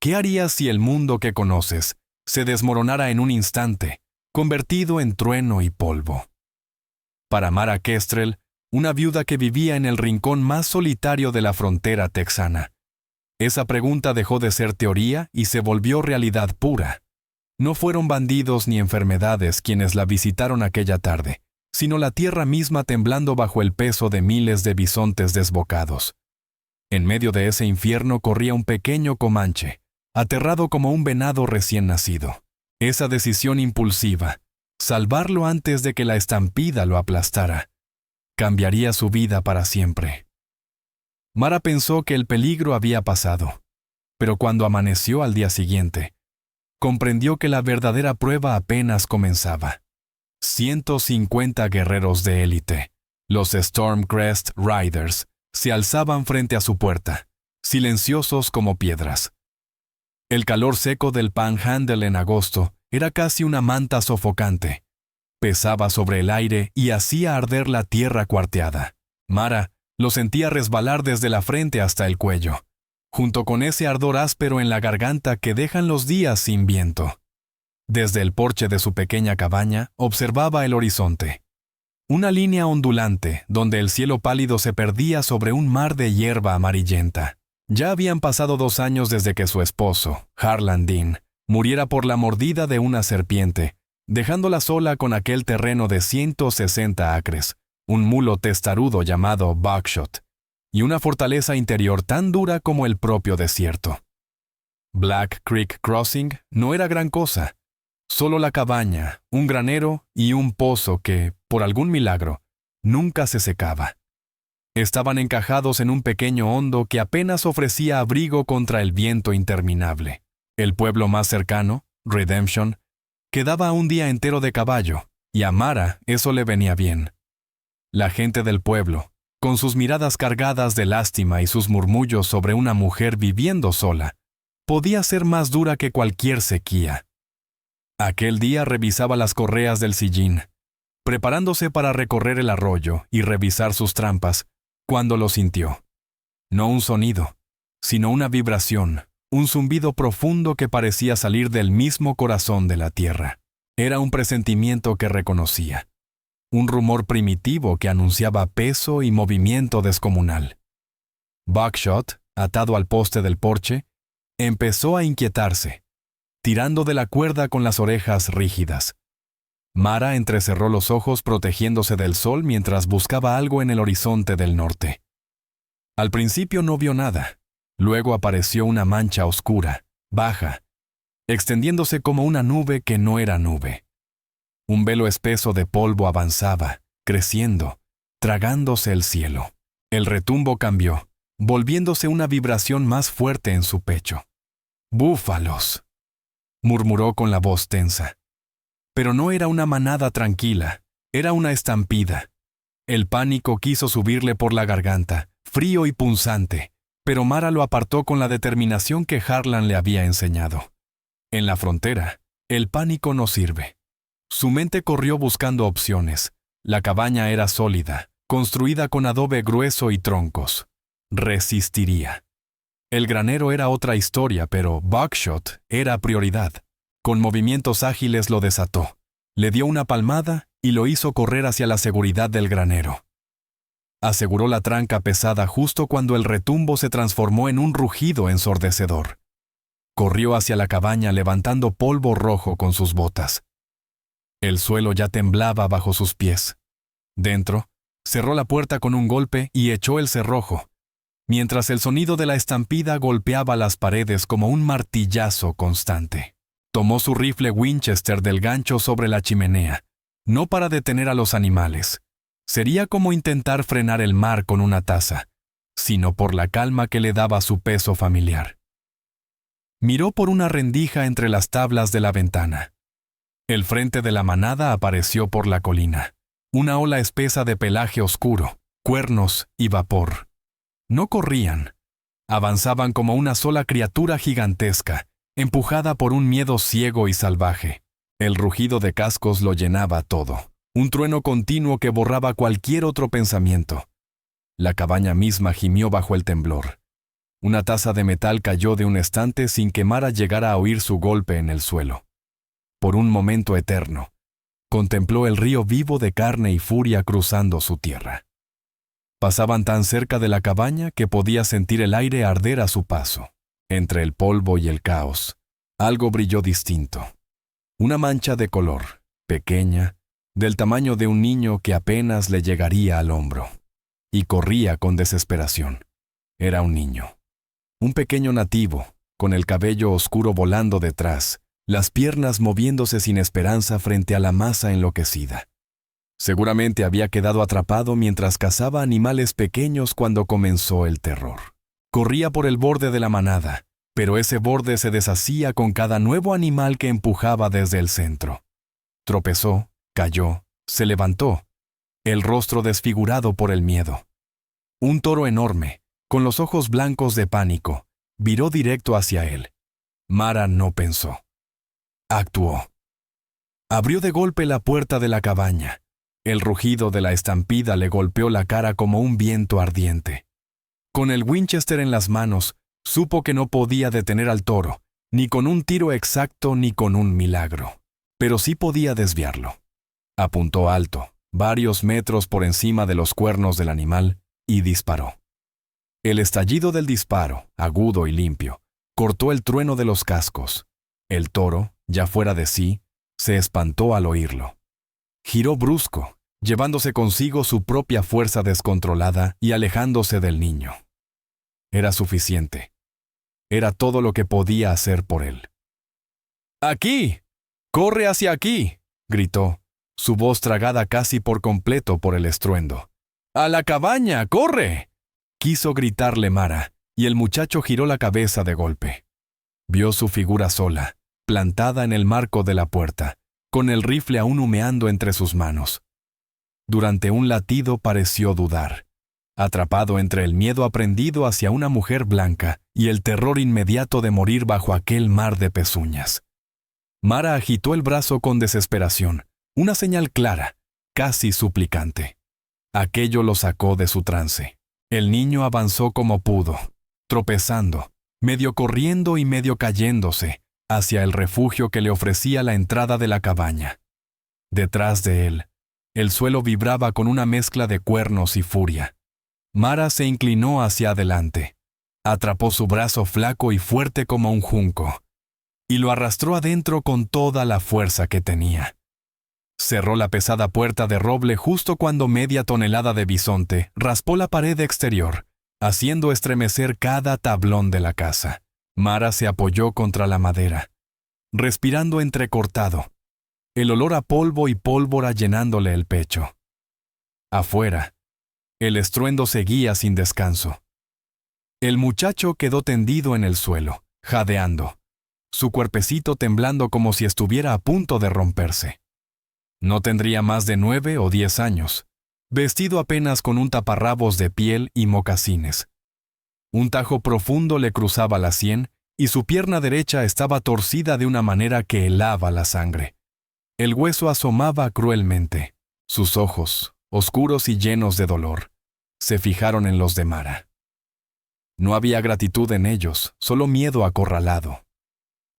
¿Qué harías si el mundo que conoces se desmoronara en un instante, convertido en trueno y polvo? Para Mara Kestrel, una viuda que vivía en el rincón más solitario de la frontera texana, esa pregunta dejó de ser teoría y se volvió realidad pura. No fueron bandidos ni enfermedades quienes la visitaron aquella tarde, sino la tierra misma temblando bajo el peso de miles de bisontes desbocados. En medio de ese infierno corría un pequeño comanche, aterrado como un venado recién nacido. Esa decisión impulsiva, salvarlo antes de que la estampida lo aplastara, cambiaría su vida para siempre. Mara pensó que el peligro había pasado, pero cuando amaneció al día siguiente, comprendió que la verdadera prueba apenas comenzaba. 150 guerreros de élite, los Stormcrest Riders, se alzaban frente a su puerta, silenciosos como piedras. El calor seco del Panhandle en agosto era casi una manta sofocante. Pesaba sobre el aire y hacía arder la tierra cuarteada. Mara lo sentía resbalar desde la frente hasta el cuello, junto con ese ardor áspero en la garganta que dejan los días sin viento. Desde el porche de su pequeña cabaña observaba el horizonte. Una línea ondulante donde el cielo pálido se perdía sobre un mar de hierba amarillenta. Ya habían pasado 2 años desde que su esposo, Harlan Dean, muriera por la mordida de una serpiente, dejándola sola con aquel terreno de 160 acres, un mulo testarudo llamado Buckshot, y una fortaleza interior tan dura como el propio desierto. Black Creek Crossing no era gran cosa, solo la cabaña, un granero y un pozo que, por algún milagro, nunca se secaba. Estaban encajados en un pequeño hondo que apenas ofrecía abrigo contra el viento interminable. El pueblo más cercano, Redemption, quedaba a un día entero de caballo, y a Mara eso le venía bien. La gente del pueblo, con sus miradas cargadas de lástima y sus murmullos sobre una mujer viviendo sola, podía ser más dura que cualquier sequía. Aquel día revisaba las correas del sillín, preparándose para recorrer el arroyo y revisar sus trampas, cuando lo sintió. No un sonido, sino una vibración, un zumbido profundo que parecía salir del mismo corazón de la tierra. Era un presentimiento que reconocía. Un rumor primitivo que anunciaba peso y movimiento descomunal. Buckshot, atado al poste del porche, empezó a inquietarse, tirando de la cuerda con las orejas rígidas. Mara entrecerró los ojos protegiéndose del sol mientras buscaba algo en el horizonte del norte. Al principio no vio nada. Luego apareció una mancha oscura, baja, extendiéndose como una nube que no era nube. Un velo espeso de polvo avanzaba, creciendo, tragándose el cielo. El retumbo cambió, volviéndose una vibración más fuerte en su pecho. «¡Búfalos!», murmuró con la voz tensa. Pero no era una manada tranquila, era una estampida. El pánico quiso subirle por la garganta, frío y punzante, pero Mara lo apartó con la determinación que Harlan le había enseñado. En la frontera, el pánico no sirve. Su mente corrió buscando opciones. La cabaña era sólida, construida con adobe grueso y troncos. Resistiría. El granero era otra historia, pero Buckshot era prioridad. Con movimientos ágiles lo desató. Le dio una palmada y lo hizo correr hacia la seguridad del granero. Aseguró la tranca pesada justo cuando el retumbo se transformó en un rugido ensordecedor. Corrió hacia la cabaña levantando polvo rojo con sus botas. El suelo ya temblaba bajo sus pies. Dentro, cerró la puerta con un golpe y echó el cerrojo, mientras el sonido de la estampida golpeaba las paredes como un martillazo constante. Tomó su rifle Winchester del gancho sobre la chimenea, no para detener a los animales. Sería como intentar frenar el mar con una taza, sino por la calma que le daba su peso familiar. Miró por una rendija entre las tablas de la ventana. El frente de la manada apareció por la colina, una ola espesa de pelaje oscuro, cuernos y vapor. No corrían, avanzaban como una sola criatura gigantesca, empujada por un miedo ciego y salvaje. El rugido de cascos lo llenaba todo, un trueno continuo que borraba cualquier otro pensamiento. La cabaña misma gimió bajo el temblor. Una taza de metal cayó de un estante sin que Mara llegara a oír su golpe en el suelo. Por un momento eterno, contempló el río vivo de carne y furia cruzando su tierra. Pasaban tan cerca de la cabaña que podía sentir el aire arder a su paso. Entre el polvo y el caos, algo brilló distinto. Una mancha de color, pequeña, del tamaño de un niño que apenas le llegaría al hombro. Y corría con desesperación. Era un niño. Un pequeño nativo, con el cabello oscuro volando detrás, las piernas moviéndose sin esperanza frente a la masa enloquecida. Seguramente había quedado atrapado mientras cazaba animales pequeños cuando comenzó el terror. Corría por el borde de la manada, pero ese borde se deshacía con cada nuevo animal que empujaba desde el centro. Tropezó, cayó, se levantó, el rostro desfigurado por el miedo. Un toro enorme, con los ojos blancos de pánico, viró directo hacia él. Mara no pensó. Actuó. Abrió de golpe la puerta de la cabaña. El rugido de la estampida le golpeó la cara como un viento ardiente. Con el Winchester en las manos, supo que no podía detener al toro, ni con un tiro exacto ni con un milagro. Pero sí podía desviarlo. Apuntó alto, varios metros por encima de los cuernos del animal, y disparó. El estallido del disparo, agudo y limpio, cortó el trueno de los cascos. El toro, ya fuera de sí, se espantó al oírlo. Giró brusco, llevándose consigo su propia fuerza descontrolada y alejándose del niño. Era suficiente. Era todo lo que podía hacer por él. ¡Aquí! ¡Corre hacia aquí!, gritó, su voz tragada casi por completo por el estruendo. ¡A la cabaña! ¡Corre!, quiso gritarle Mara, y el muchacho giró la cabeza de golpe. Vio su figura sola, plantada en el marco de la puerta, con el rifle aún humeando entre sus manos. Durante un latido pareció dudar, atrapado entre el miedo aprendido hacia una mujer blanca y el terror inmediato de morir bajo aquel mar de pezuñas. Mara agitó el brazo con desesperación, una señal clara, casi suplicante. Aquello lo sacó de su trance. El niño avanzó como pudo, tropezando, medio corriendo y medio cayéndose, hacia el refugio que le ofrecía la entrada de la cabaña. Detrás de él, el suelo vibraba con una mezcla de cuernos y furia. Mara se inclinó hacia adelante, atrapó su brazo flaco y fuerte como un junco, y lo arrastró adentro con toda la fuerza que tenía. Cerró la pesada puerta de roble justo cuando media tonelada de bisonte raspó la pared exterior, haciendo estremecer cada tablón de la casa. Mara se apoyó contra la madera, respirando entrecortado, el olor a polvo y pólvora llenándole el pecho. Afuera, el estruendo seguía sin descanso. El muchacho quedó tendido en el suelo, jadeando, su cuerpecito temblando como si estuviera a punto de romperse. No tendría más de 9 o 10 años, vestido apenas con un taparrabos de piel y mocasines. Un tajo profundo le cruzaba la sien y su pierna derecha estaba torcida de una manera que helaba la sangre. El hueso asomaba cruelmente. Sus ojos, oscuros y llenos de dolor, se fijaron en los de Mara. No había gratitud en ellos, solo miedo acorralado.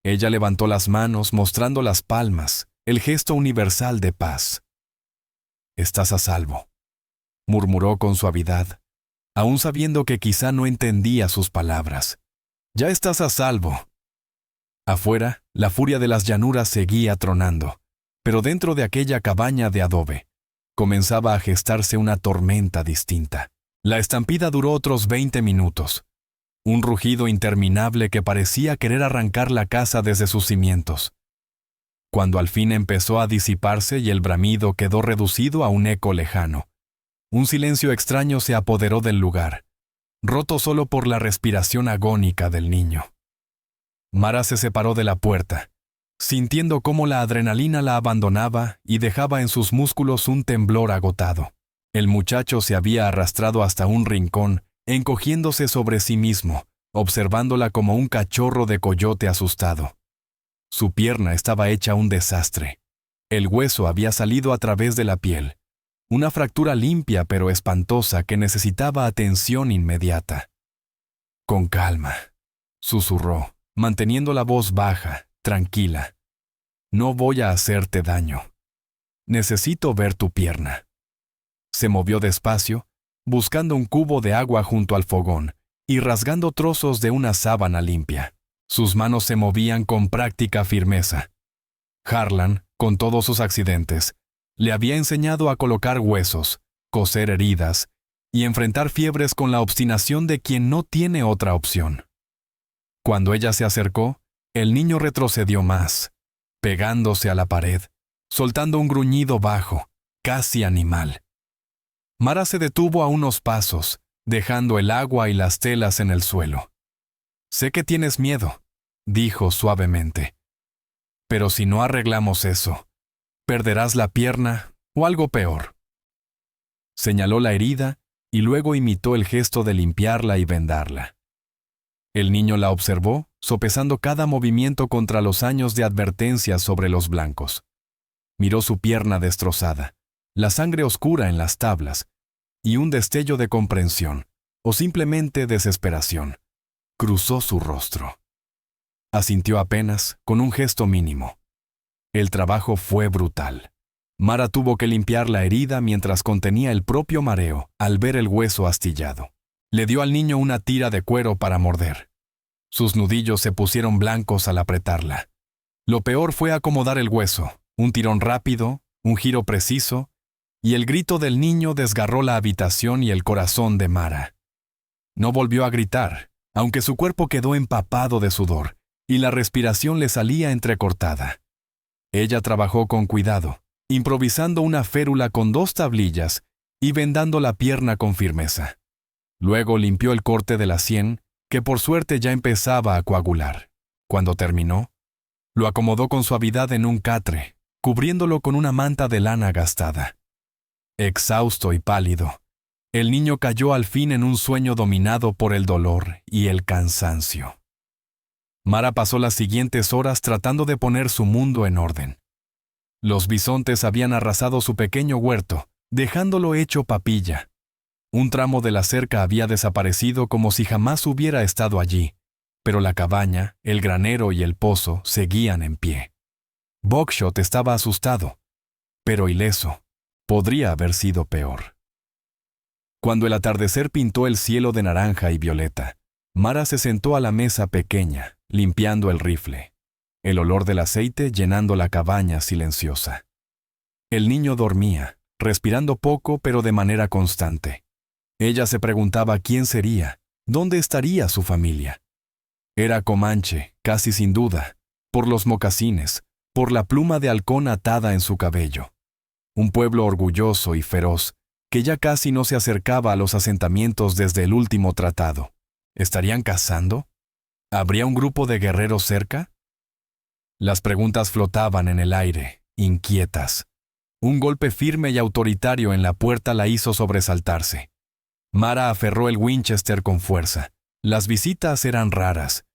Ella levantó las manos mostrando las palmas, el gesto universal de paz. «Estás a salvo», murmuró con suavidad, aún sabiendo que quizá no entendía sus palabras. «Ya estás a salvo». Afuera, la furia de las llanuras seguía tronando, pero dentro de aquella cabaña de adobe, comenzaba a gestarse una tormenta distinta. La estampida duró otros 20 minutos. Un rugido interminable que parecía querer arrancar la casa desde sus cimientos. Cuando al fin empezó a disiparse y el bramido quedó reducido a un eco lejano, un silencio extraño se apoderó del lugar, roto solo por la respiración agónica del niño. Mara se separó de la puerta, sintiendo cómo la adrenalina la abandonaba y dejaba en sus músculos un temblor agotado. El muchacho se había arrastrado hasta un rincón, encogiéndose sobre sí mismo, observándola como un cachorro de coyote asustado. Su pierna estaba hecha un desastre. El hueso había salido a través de la piel, una fractura limpia pero espantosa que necesitaba atención inmediata. Con calma, susurró, manteniendo la voz baja, tranquila. No voy a hacerte daño. Necesito ver tu pierna. Se movió despacio, buscando un cubo de agua junto al fogón y rasgando trozos de una sábana limpia. Sus manos se movían con práctica firmeza. Harlan, con todos sus accidentes, le había enseñado a colocar huesos, coser heridas y enfrentar fiebres con la obstinación de quien no tiene otra opción. Cuando ella se acercó, el niño retrocedió más, pegándose a la pared, soltando un gruñido bajo, casi animal. Mara se detuvo a unos pasos, dejando el agua y las telas en el suelo. «Sé que tienes miedo», dijo suavemente. «Pero si no arreglamos eso, perderás la pierna o algo peor». Señaló la herida y luego imitó el gesto de limpiarla y vendarla. El niño la observó, sopesando cada movimiento contra los años de advertencia sobre los blancos. Miró su pierna destrozada, la sangre oscura en las tablas, y un destello de comprensión, o simplemente desesperación, cruzó su rostro. Asintió apenas, con un gesto mínimo. El trabajo fue brutal. Mara tuvo que limpiar la herida mientras contenía el propio mareo al ver el hueso astillado. Le dio al niño una tira de cuero para morder. Sus nudillos se pusieron blancos al apretarla. Lo peor fue acomodar el hueso, un tirón rápido, un giro preciso, y el grito del niño desgarró la habitación y el corazón de Mara. No volvió a gritar, aunque su cuerpo quedó empapado de sudor, y la respiración le salía entrecortada. Ella trabajó con cuidado, improvisando una férula con 2 tablillas y vendando la pierna con firmeza. Luego limpió el corte de la sien, que por suerte ya empezaba a coagular. Cuando terminó, lo acomodó con suavidad en un catre, cubriéndolo con una manta de lana gastada. Exhausto y pálido, el niño cayó al fin en un sueño dominado por el dolor y el cansancio. Mara pasó las siguientes horas tratando de poner su mundo en orden. Los bisontes habían arrasado su pequeño huerto, dejándolo hecho papilla. Un tramo de la cerca había desaparecido como si jamás hubiera estado allí, pero la cabaña, el granero y el pozo seguían en pie. Buckshot estaba asustado, pero ileso. Podría haber sido peor. Cuando el atardecer pintó el cielo de naranja y violeta, Mara se sentó a la mesa pequeña, limpiando el rifle, el olor del aceite llenando la cabaña silenciosa. El niño dormía, respirando poco pero de manera constante. Ella se preguntaba quién sería, dónde estaría su familia. Era Comanche, casi sin duda, por los mocasines, por la pluma de halcón atada en su cabello. Un pueblo orgulloso y feroz, que ya casi no se acercaba a los asentamientos desde el último tratado. ¿Estarían cazando? ¿Habría un grupo de guerreros cerca? Las preguntas flotaban en el aire, inquietas. Un golpe firme y autoritario en la puerta la hizo sobresaltarse. Mara aferró el Winchester con fuerza. Las visitas eran raras,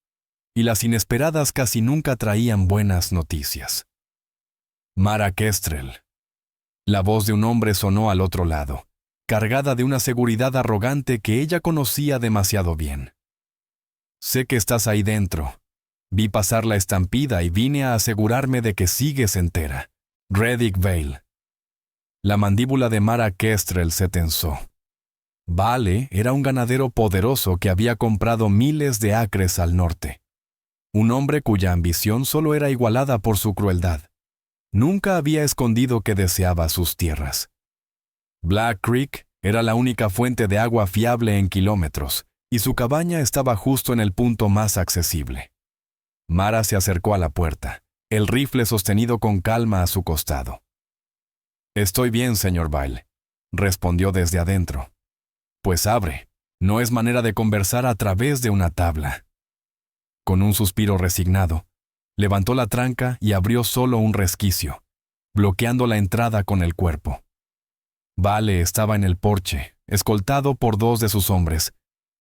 y las inesperadas casi nunca traían buenas noticias. Mara Kestrel. La voz de un hombre sonó al otro lado, cargada de una seguridad arrogante que ella conocía demasiado bien. «Sé que estás ahí dentro. Vi pasar la estampida y vine a asegurarme de que sigues entera. Reddick Vale». La mandíbula de Mara Kestrel se tensó. Vale era un ganadero poderoso que había comprado miles de acres al norte. Un hombre cuya ambición solo era igualada por su crueldad. Nunca había escondido que deseaba sus tierras. Black Creek era la única fuente de agua fiable en kilómetros, y su cabaña estaba justo en el punto más accesible. Mara se acercó a la puerta, el rifle sostenido con calma a su costado. «Estoy bien, señor Vale», respondió desde adentro. «Pues abre, no es manera de conversar a través de una tabla». Con un suspiro resignado, levantó la tranca y abrió solo un resquicio, bloqueando la entrada con el cuerpo. Vale estaba en el porche, escoltado por 2 de sus hombres,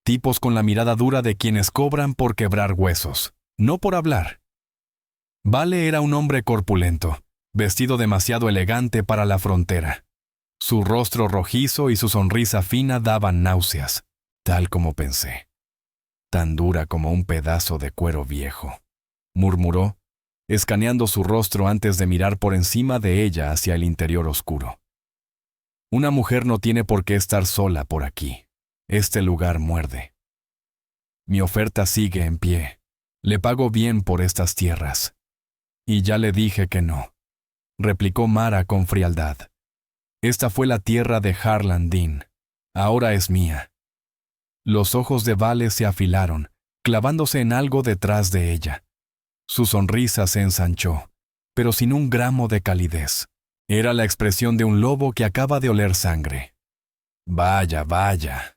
tipos con la mirada dura de quienes cobran por quebrar huesos, no por hablar. Vale era un hombre corpulento, vestido demasiado elegante para la frontera. Su rostro rojizo y su sonrisa fina daban náuseas, tal como pensé. tan dura como un pedazo de cuero viejo, murmuró, escaneando su rostro antes de mirar por encima de ella hacia el interior oscuro. Una mujer no tiene por qué estar sola por aquí. Este lugar muerde. Mi oferta sigue en pie. Le pago bien por estas tierras. Y ya le dije que no, replicó Mara con frialdad. Esta fue la tierra de Harlan Dean. Ahora es mía. Los ojos de Vale se afilaron, clavándose en algo detrás de ella. Su sonrisa se ensanchó, pero sin un gramo de calidez. Era la expresión de un lobo que acaba de oler sangre. Vaya, vaya,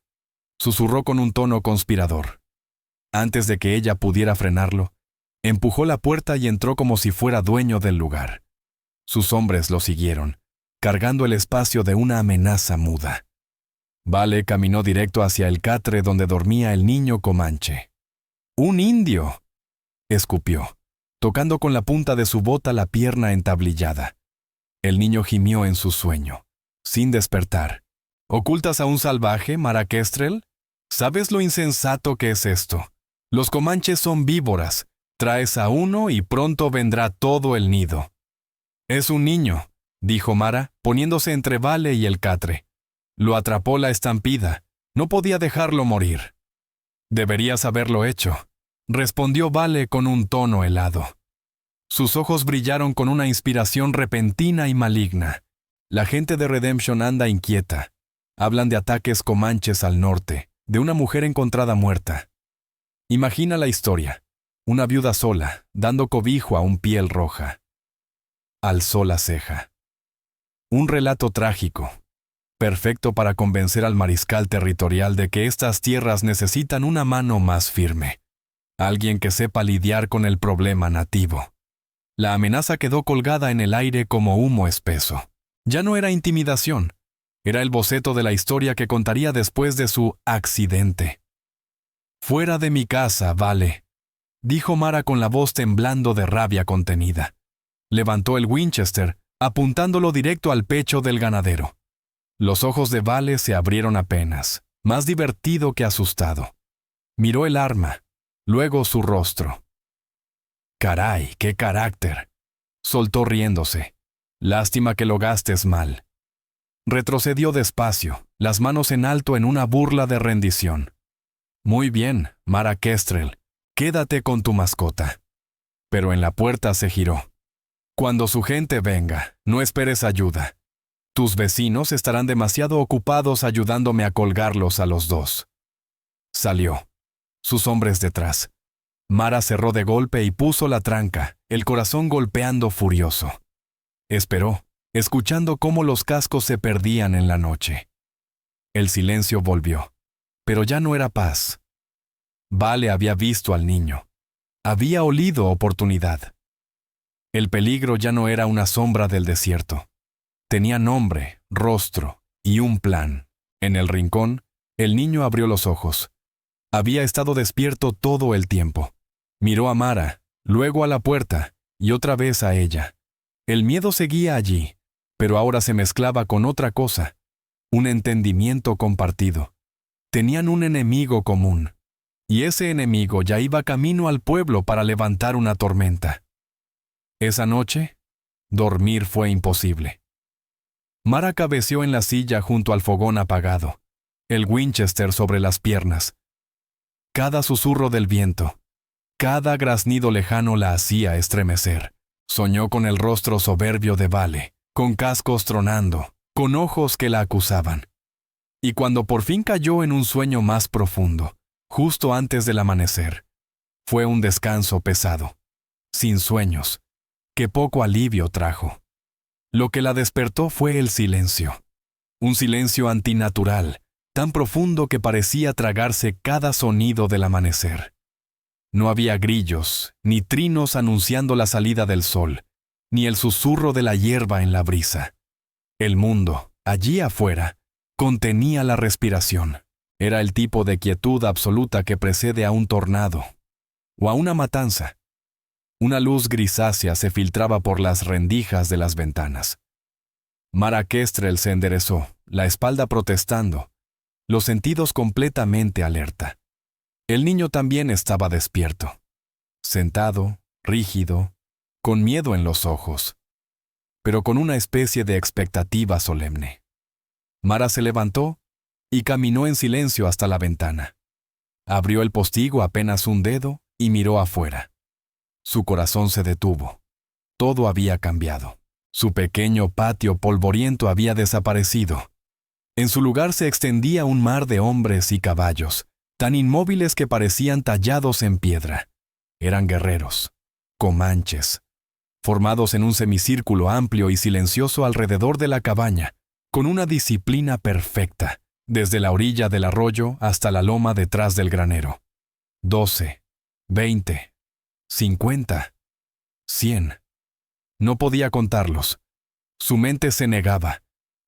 susurró con un tono conspirador. Antes de que ella pudiera frenarlo, empujó la puerta y entró como si fuera dueño del lugar. Sus hombres lo siguieron, cargando el espacio de una amenaza muda. Vale caminó directo hacia el catre donde dormía el niño comanche. ¡Un indio!, escupió, tocando con la punta de su bota la pierna entablillada. El niño gimió en su sueño, sin despertar. ¿Ocultas a un salvaje, Mara Kestrel? ¿Sabes lo insensato que es esto? Los comanches son víboras. Traes a uno y pronto vendrá todo el nido. Es un niño, dijo Mara, poniéndose entre Vale y el catre. Lo atrapó la estampida. No podía dejarlo morir. Deberías haberlo hecho, respondió Vale con un tono helado. Sus ojos brillaron con una inspiración repentina y maligna. La gente de Redemption anda inquieta. Hablan de ataques comanches al norte, de una mujer encontrada muerta. Imagina la historia. Una viuda sola, dando cobijo a un piel roja. Alzó la ceja. Un relato trágico, perfecto para convencer al mariscal territorial de que estas tierras necesitan una mano más firme. Alguien que sepa lidiar con el problema nativo. La amenaza quedó colgada en el aire como humo espeso. Ya no era intimidación. Era el boceto de la historia que contaría después de su accidente. «Fuera de mi casa, Vale», dijo Mara con la voz temblando de rabia contenida. Levantó el Winchester, apuntándolo directo al pecho del ganadero. Los ojos de Vale se abrieron apenas, más divertido que asustado. Miró el arma, luego su rostro. «Caray, qué carácter», soltó riéndose. «Lástima que lo gastes mal». Retrocedió despacio, las manos en alto en una burla de rendición. «Muy bien, Mara Kestrel, quédate con tu mascota». Pero en la puerta se giró. «Cuando su gente venga, no esperes ayuda. Tus vecinos estarán demasiado ocupados ayudándome a colgarlos a los dos». Salió. Sus hombres detrás. Mara cerró de golpe y puso la tranca, el corazón golpeando furioso. Esperó, escuchando cómo los cascos se perdían en la noche. El silencio volvió, pero ya no era paz. Vale había visto al niño. Había olido oportunidad. El peligro ya no era una sombra del desierto. Tenía nombre, rostro y un plan. En el rincón, el niño abrió los ojos. Había estado despierto todo el tiempo. Miró a Mara, luego a la puerta y otra vez a ella. El miedo seguía allí, pero ahora se mezclaba con otra cosa, un entendimiento compartido. Tenían un enemigo común, y ese enemigo ya iba camino al pueblo para levantar una tormenta. Esa noche, dormir fue imposible. Mara cabeceó en la silla junto al fogón apagado, el Winchester sobre las piernas. Cada susurro del viento, cada graznido lejano la hacía estremecer. Soñó con el rostro soberbio de Vale, con cascos tronando, con ojos que la acusaban. Y cuando por fin cayó en un sueño más profundo, justo antes del amanecer, fue un descanso pesado, sin sueños, que poco alivio trajo. Lo que la despertó fue el silencio, un silencio antinatural, tan profundo que parecía tragarse cada sonido del amanecer. No había grillos, ni trinos anunciando la salida del sol, ni el susurro de la hierba en la brisa. El mundo, allí afuera, contenía la respiración. Era el tipo de quietud absoluta que precede a un tornado o a una matanza. Una luz grisácea se filtraba por las rendijas de las ventanas. Mara Kestrel se enderezó, la espalda protestando, los sentidos completamente alerta. El niño también estaba despierto, sentado, rígido, con miedo en los ojos, pero con una especie de expectativa solemne. Mara se levantó y caminó en silencio hasta la ventana. Abrió el postigo apenas un dedo y miró afuera. Su corazón se detuvo. Todo había cambiado. Su pequeño patio polvoriento había desaparecido. En su lugar se extendía un mar de hombres y caballos, tan inmóviles que parecían tallados en piedra. Eran guerreros, comanches, formados en un semicírculo amplio y silencioso alrededor de la cabaña, con una disciplina perfecta, desde la orilla del arroyo hasta la loma detrás del granero. 12, 20, 50, 100. No podía contarlos. Su mente se negaba.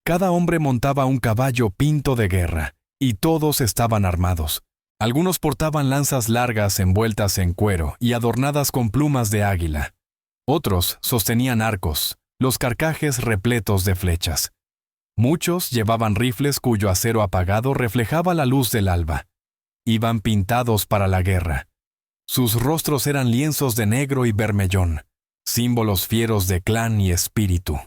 Cada hombre montaba un caballo pinto de guerra, y todos estaban armados. Algunos portaban lanzas largas envueltas en cuero y adornadas con plumas de águila. Otros sostenían arcos, los carcajes repletos de flechas. Muchos llevaban rifles cuyo acero apagado reflejaba la luz del alba. Iban pintados para la guerra. Sus rostros eran lienzos de negro y bermellón, símbolos fieros de clan y espíritu.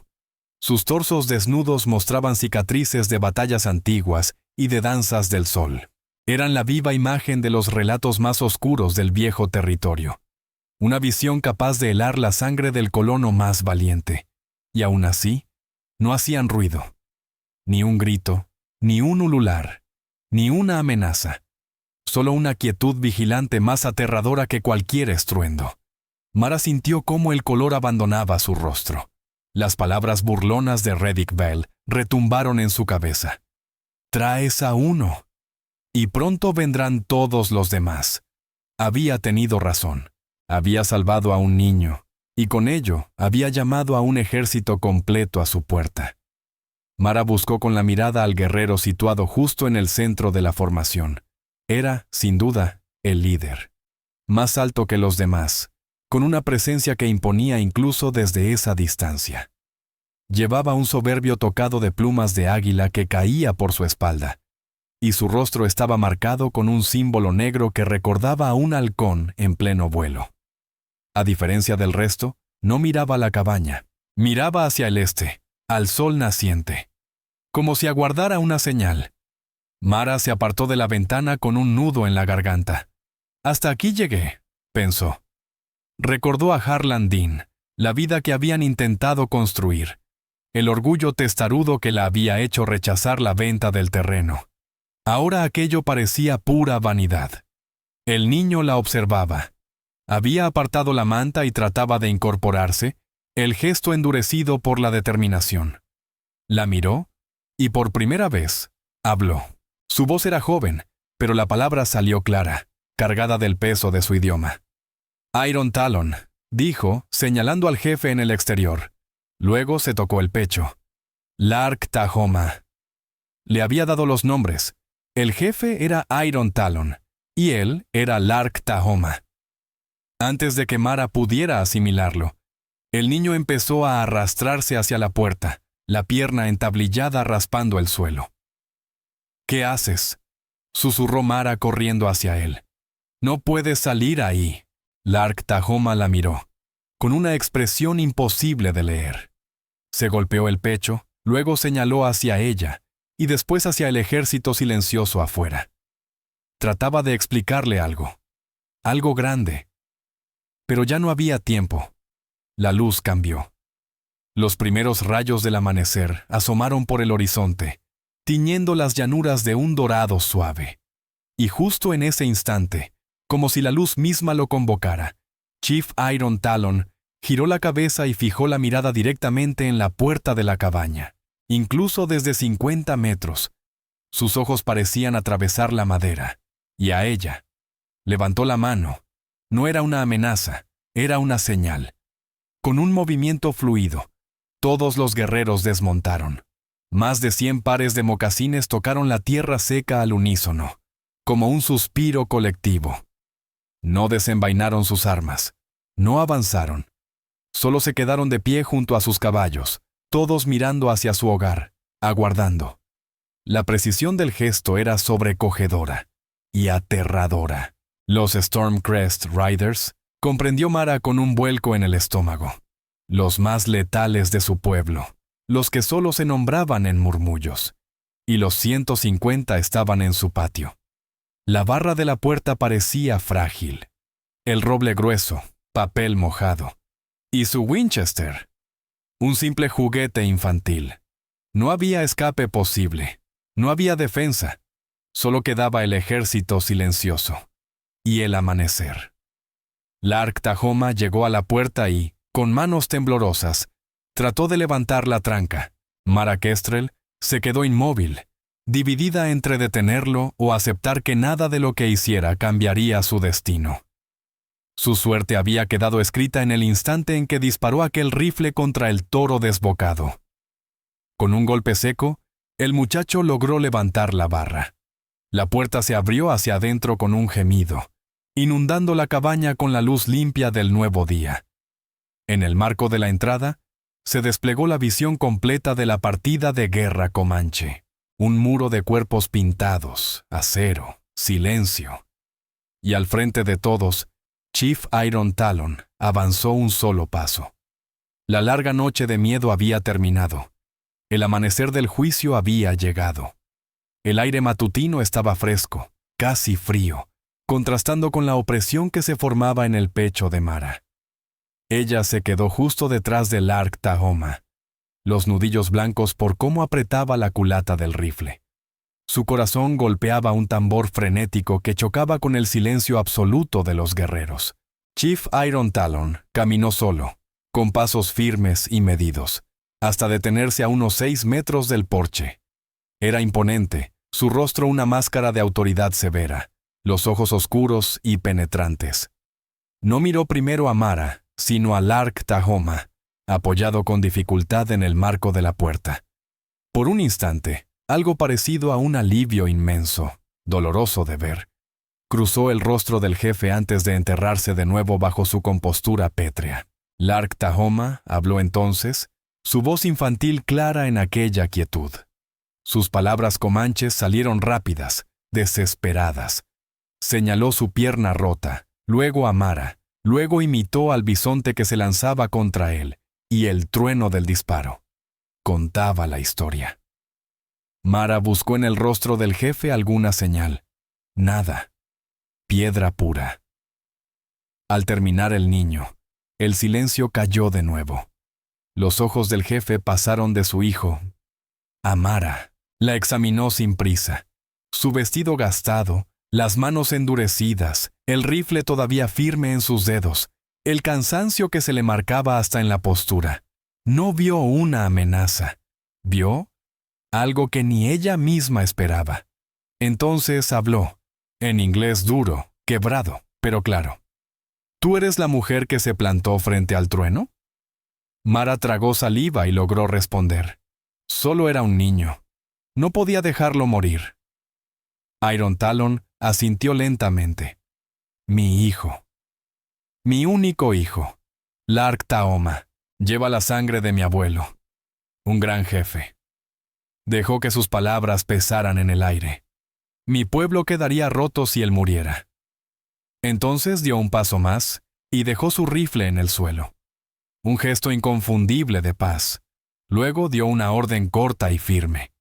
Sus torsos desnudos mostraban cicatrices de batallas antiguas y de danzas del sol. Eran la viva imagen de los relatos más oscuros del viejo territorio. Una visión capaz de helar la sangre del colono más valiente. Y aún así, no hacían ruido. Ni un grito, ni un ulular, ni una amenaza. Solo una quietud vigilante más aterradora que cualquier estruendo. Mara sintió cómo el color abandonaba su rostro. Las palabras burlonas de Reddick Bell retumbaron en su cabeza. «Traes a uno, y pronto vendrán todos los demás». Había tenido razón. Había salvado a un niño, y con ello había llamado a un ejército completo a su puerta. Mara buscó con la mirada al guerrero situado justo en el centro de la formación. Era, sin duda, el líder. Más alto que los demás, con una presencia que imponía incluso desde esa distancia. Llevaba un soberbio tocado de plumas de águila que caía por su espalda, y su rostro estaba marcado con un símbolo negro que recordaba a un halcón en pleno vuelo. A diferencia del resto, no miraba la cabaña, miraba hacia el este, al sol naciente, como si aguardara una señal. Mara se apartó de la ventana con un nudo en la garganta. «Hasta aquí llegué», pensó. Recordó a Harlan Dean, la vida que habían intentado construir, el orgullo testarudo que la había hecho rechazar la venta del terreno. Ahora aquello parecía pura vanidad. El niño la observaba. Había apartado la manta y trataba de incorporarse, el gesto endurecido por la determinación. La miró y por primera vez habló. Su voz era joven, pero la palabra salió clara, cargada del peso de su idioma. «Iron Talon», dijo, señalando al jefe en el exterior. Luego se tocó el pecho. «Lark Tahoma». Le había dado los nombres. El jefe era Iron Talon, y él era Lark Tahoma. Antes de que Mara pudiera asimilarlo, el niño empezó a arrastrarse hacia la puerta, la pierna entablillada raspando el suelo. «¿Qué haces?», susurró Mara corriendo hacia él. «No puedes salir ahí». Lark Tahoma la miró, con una expresión imposible de leer. Se golpeó el pecho, luego señaló hacia ella, y después hacia el ejército silencioso afuera. Trataba de explicarle algo grande. Pero ya no había tiempo. La luz cambió. Los primeros rayos del amanecer asomaron por el horizonte, tiñendo las llanuras de un dorado suave. Y justo en ese instante, como si la luz misma lo convocara, Chief Iron Talon giró la cabeza y fijó la mirada directamente en la puerta de la cabaña, incluso desde 50 metros. Sus ojos parecían atravesar la madera, y a ella. Levantó la mano. No era una amenaza, era una señal. Con un movimiento fluido, todos los guerreros desmontaron. Más de 100 pares de mocasines tocaron la tierra seca al unísono, como un suspiro colectivo. No desenvainaron sus armas, no avanzaron. Solo se quedaron de pie junto a sus caballos, todos mirando hacia su hogar, aguardando. La precisión del gesto era sobrecogedora y aterradora. Los Stormcrest Riders comprendió Mara con un vuelco en el estómago. Los más letales de su pueblo, los que solo se nombraban en murmullos, y los 150 estaban en su patio. La barra de la puerta parecía frágil, el roble grueso, papel mojado, y su Winchester, un simple juguete infantil. No había escape posible, no había defensa, solo quedaba el ejército silencioso, y el amanecer. Lark Tahoma llegó a la puerta y, con manos temblorosas, trató de levantar la tranca. Mara Kestrel se quedó inmóvil, dividida entre detenerlo o aceptar que nada de lo que hiciera cambiaría su destino. Su suerte había quedado escrita en el instante en que disparó aquel rifle contra el toro desbocado. Con un golpe seco, el muchacho logró levantar la barra. La puerta se abrió hacia adentro con un gemido, inundando la cabaña con la luz limpia del nuevo día. En el marco de la entrada, se desplegó la visión completa de la partida de guerra comanche. Un muro de cuerpos pintados, acero, silencio. Y al frente de todos, Chief Iron Talon avanzó un solo paso. La larga noche de miedo había terminado. El amanecer del juicio había llegado. El aire matutino estaba fresco, casi frío, contrastando con la opresión que se formaba en el pecho de Mara. Ella se quedó justo detrás de Lark Tahoma, los nudillos blancos por cómo apretaba la culata del rifle. Su corazón golpeaba un tambor frenético que chocaba con el silencio absoluto de los guerreros. Chief Iron Talon caminó solo, con pasos firmes y medidos, hasta detenerse a unos 6 metros del porche. Era imponente, su rostro una máscara de autoridad severa, los ojos oscuros y penetrantes. No miró primero a Mara, sino a Lark Tahoma, apoyado con dificultad en el marco de la puerta. Por un instante, algo parecido a un alivio inmenso, doloroso de ver, cruzó el rostro del jefe antes de enterrarse de nuevo bajo su compostura pétrea. Lark Tahoma habló entonces, su voz infantil clara en aquella quietud. Sus palabras comanches salieron rápidas, desesperadas. Señaló su pierna rota, luego a Mara, luego imitó al bisonte que se lanzaba contra él, y el trueno del disparo. Contaba la historia. Mara buscó en el rostro del jefe alguna señal. Nada. Piedra pura. Al terminar el niño, el silencio cayó de nuevo. Los ojos del jefe pasaron de su hijo a Mara. La examinó sin prisa. Su vestido gastado, las manos endurecidas, el rifle todavía firme en sus dedos, el cansancio que se le marcaba hasta en la postura. No vio una amenaza. Vio algo que ni ella misma esperaba. Entonces habló, en inglés duro, quebrado, pero claro. ¿Tú eres la mujer que se plantó frente al trueno? Mara tragó saliva y logró responder. Solo era un niño. No podía dejarlo morir. Iron Talon asintió lentamente. Mi hijo. Mi único hijo. Lark Tahoma. Lleva la sangre de mi abuelo. Un gran jefe. Dejó que sus palabras pesaran en el aire. Mi pueblo quedaría roto si él muriera. Entonces dio un paso más y dejó su rifle en el suelo. Un gesto inconfundible de paz. Luego dio una orden corta y firme.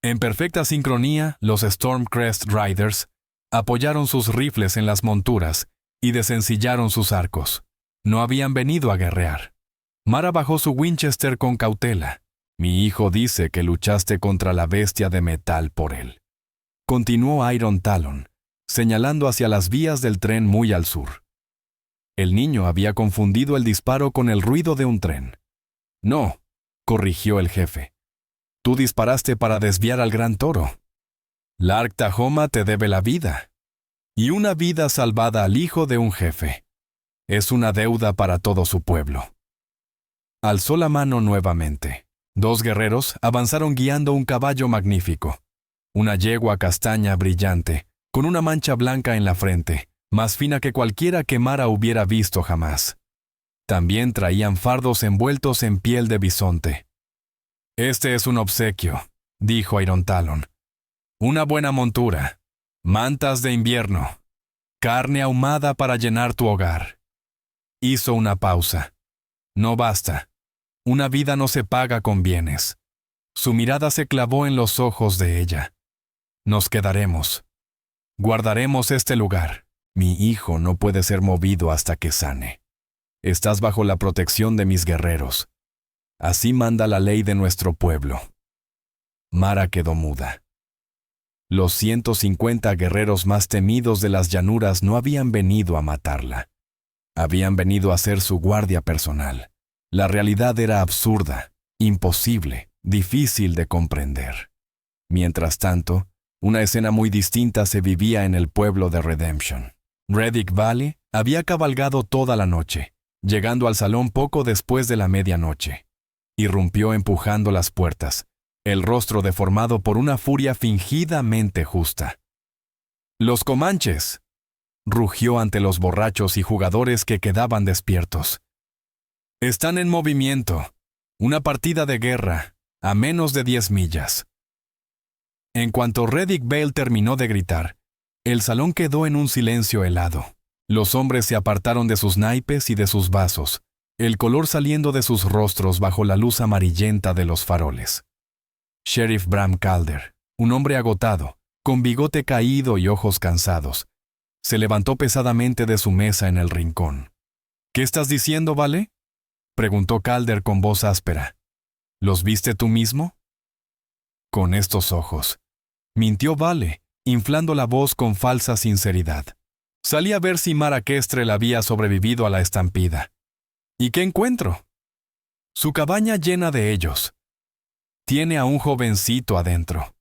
En perfecta sincronía, los Stormcrest Riders apoyaron sus rifles en las monturas y desencillaron sus arcos. No habían venido a guerrear. Mara bajó su Winchester con cautela. Mi hijo dice que luchaste contra la bestia de metal por él. Continuó Iron Talon, señalando hacia las vías del tren muy al sur. El niño había confundido el disparo con el ruido de un tren. No, corrigió el jefe. Tú disparaste para desviar al gran toro. Lark Tahoma te debe la vida. Y una vida salvada al hijo de un jefe. Es una deuda para todo su pueblo. Alzó la mano nuevamente. 2 guerreros avanzaron guiando un caballo magnífico. Una yegua castaña brillante, con una mancha blanca en la frente, más fina que cualquiera que Mara hubiera visto jamás. También traían fardos envueltos en piel de bisonte. Este es un obsequio, dijo Iron Talon. Una buena montura. Mantas de invierno. carne ahumada para llenar tu hogar. Hizo una pausa. No basta. Una vida no se paga con bienes. Su mirada se clavó en los ojos de ella. Nos quedaremos. Guardaremos este lugar. Mi hijo no puede ser movido hasta que sane. Estás bajo la protección de mis guerreros. Así manda la ley de nuestro pueblo. Mara quedó muda. Los 150 guerreros más temidos de las llanuras no habían venido a matarla. Habían venido a ser su guardia personal. La realidad era absurda, imposible, difícil de comprender. Mientras tanto, una escena muy distinta se vivía en el pueblo de Redemption. Reddick Valley había cabalgado toda la noche, llegando al salón poco después de la medianoche. Irrumpió empujando las puertas, el rostro deformado por una furia fingidamente justa. «¡Los Comanches!», rugió ante los borrachos y jugadores que quedaban despiertos. «Están en movimiento. Una partida de guerra, a menos de 10 millas». En cuanto Reddick Vale terminó de gritar, el salón quedó en un silencio helado. Los hombres se apartaron de sus naipes y de sus vasos, el color saliendo de sus rostros bajo la luz amarillenta de los faroles. Sheriff Bram Calder, un hombre agotado, con bigote caído y ojos cansados, se levantó pesadamente de su mesa en el rincón. «¿Qué estás diciendo, Vale?», preguntó Calder con voz áspera. «¿Los viste tú mismo?». «Con estos ojos», mintió Vale, inflando la voz con falsa sinceridad. «Salí a ver si Mara Kestrel había sobrevivido a la estampida. ¿Y qué encuentro? Su cabaña llena de ellos. Tiene a un jovencito adentro».